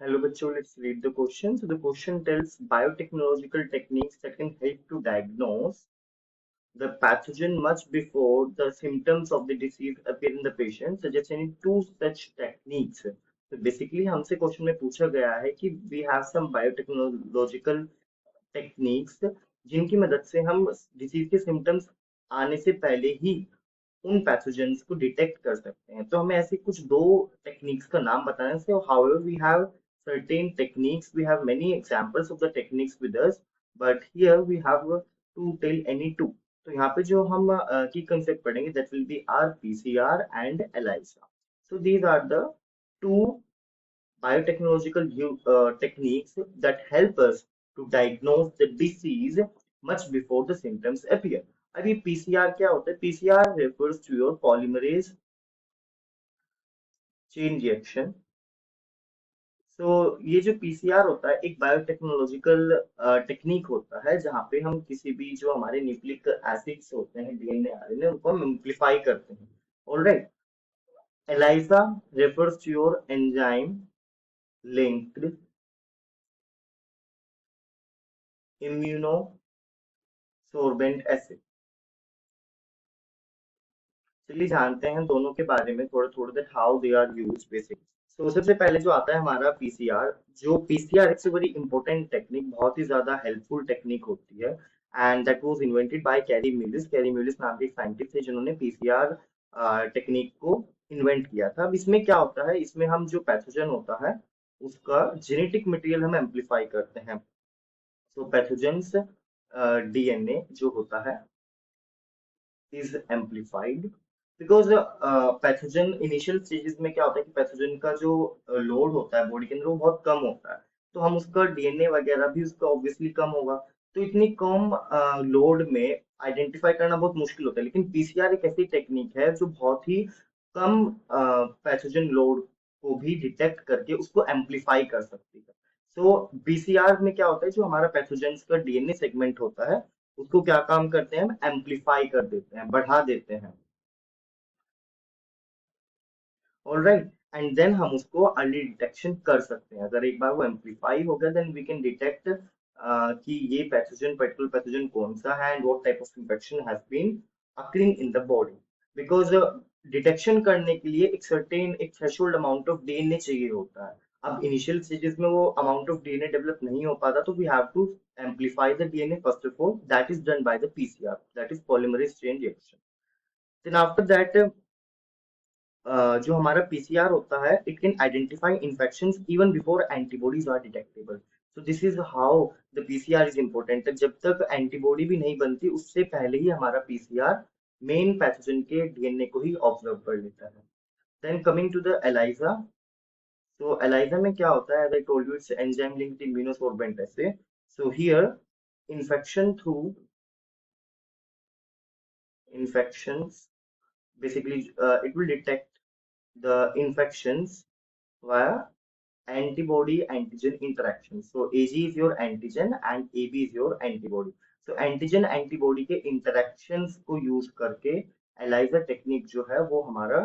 Hello, bachcho. Let's read the question. So the question tells biotechnological techniques that can help to diagnose the pathogen much before the symptoms of the disease appear in the patient, suggest any two such techniques. So basically हमसे question में पूछा गया है कि we have some biotechnological techniques जिनकी मदद से हम डिसीज के सिम्टम्स आने से पहले ही उन पैथोजेंस को डिटेक्ट कर सकते हैं। तो हमें ऐसे कुछ दो टेक्निक्स का नाम बताना है। So however we have certain techniques, we have many examples of the techniques with us, but here we have to tell any two. तो यहाँ पे जो हम की कंसेप्ट पढ़ेंगे that will be RPCR and ELISA. So these are the two biotechnological techniques that help us to diagnose the disease much before the symptoms appear. अभी PCR क्या होता है? PCR refers to your polymerase chain reaction. तो ये जो PCR होता है एक बायोटेक्नोलॉजिकल टेक्निक होता है जहाँ पे हम किसी भी जो हमारे न्यूक्लिक एसिड्स होते हैं डीएनए आरएनए उनको हम एम्प्लीफाई करते हैं। Alright. ELISA refers to your enzyme linked immunosorbent assay। चलिए जानते हैं दोनों के बारे में थोड़ा थोड़ा that how they are used basic. तो सबसे पहले जो आता है हमारा पीसीआर, जो PCR it's a very important technique, बहुत ही ज्यादा हेल्पफुल टेक्निक होती है। And that was invented by Kary Mullis. Kary Mullis नाम के एक साइंटिस्ट थे जिन्होंने पीसीआर टेक्निक को इन्वेंट किया था। अब इसमें क्या होता है, इसमें हम जो पैथोजन होता है उसका जेनेटिक मटेरियल हम एम्प्लीफाई करते हैं। सो पैथोजेंस डीएनए जो होता है is amplified because pathogen initial stages में क्या होता है कि पैथोजन का जो लोड होता है बॉडी के अंदर वो बहुत कम होता है। तो हम उसका डीएनए वगैरह भी उसका ऑब्वियसली कम होगा। तो इतनी कम लोड में आइडेंटिफाई करना बहुत मुश्किल होता है, लेकिन पीसीआर एक ऐसी टेक्निक है जो बहुत ही कम पैथोजन लोड को भी डिटेक्ट करके उसको एम्प्लीफाई कर सकती है। सो पीसीआर में क्या होता है, जो हमारा पैथोजेंस का डीएनए सेगमेंट होता है उसको क्या काम करते हैं, हम एम्प्लीफाई कर देते हैं, बढ़ा देते हैं। ऑलराइट। एंड देन हम उसको अर्ली डिटेक्शन कर सकते हैं। अगर एक बार वो एम्प्लीफाई हो गया देन वी कैन डिटेक्ट कि ये पैथोजन पर्टिकुलर पैथोजन कौन सा है and what type of infection has been occurring in the body. Because detection करने के लिए एक सर्टेन एक थ्रेशोल्ड अमाउंट ऑफ डीएनए चाहिए होता है। अब इनिशियल स्टेजेस में वो अमाउंट ऑफ डीएनए डेवलप नहीं हो पाता, तो we have to amplify the DNA first of all. That is done by the PCR, that is polymerase chain reaction. Then after that, जो हमारा पीसीआर होता है it can identify infections even before antibodies are detectable. So this is how the PCR is important. जब तक antibody भी नहीं बनती उससे पहले ही हमारा पीसीआर मेन पैथोजन के डीएनए को ही ऑब्जर्व कर लेता है। Then coming to the ELISA. तो एलाइजा में क्या होता है, as I told you it's enzyme linked immunosorbent assay. So here infection through infections, basically it will detect the infections via antibody antigen interaction. So AG is your antigen and AB is your antibody. So antigen antibody के interactions को use करके ELISA technique जो है वो हमारा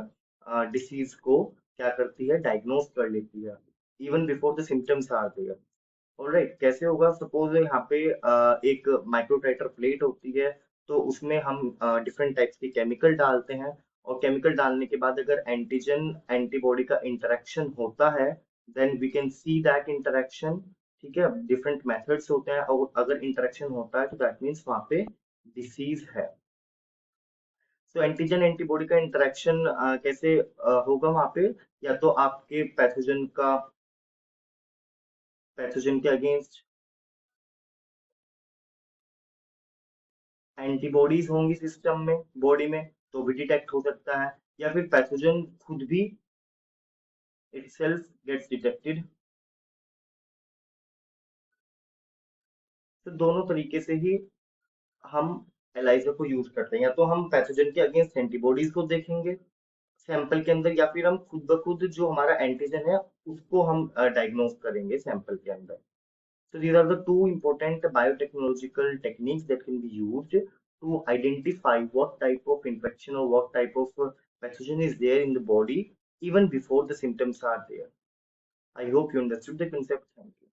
disease को क्या करती है, डायग्नोज कर लेती है even before the symptoms are there. Alright. कैसे होगा, सपोज यहाँ पे एक माइक्रोटाइटर प्लेट होती है, तो उसमें हम डिफरेंट टाइप्स के केमिकल डालते हैं और केमिकल डालने के बाद अगर एंटीजन एंटीबॉडी का इंटरेक्शन होता है then we can see that interaction. ठीक है, डिफरेंट मेथड्स होते हैं और अगर इंटरेक्शन होता है तो दैट मीन्स वहाँ पे डिसीज है। तो एंटीजन एंटीबॉडी का इंटरेक्शन कैसे होगा वहाँ पे, या तो आपके पैथोजन के अगेंस्ट एंटीबॉडीज होंगी सिस्टम में बॉडी में तो भी डिटेक्ट हो सकता है, या फिर पैथोजन खुद भी itself gets detected। तो दोनों तरीके से ही हम एलाइजा को यूज करते हैं, या तो हम पैथोजन के अगेंस्ट एंटीबॉडीज को देखेंगे सैंपल के अंदर, या फिर हम खुद ब खुद जो हमारा एंटीजन है उसको हम डायग्नोज करेंगे सैंपल के अंदर। So these are the two important biotechnological techniques that can be used to identify what type of infection or what type of pathogen is there in the body even before the symptoms are there. I hope you understood the concept. Thank you.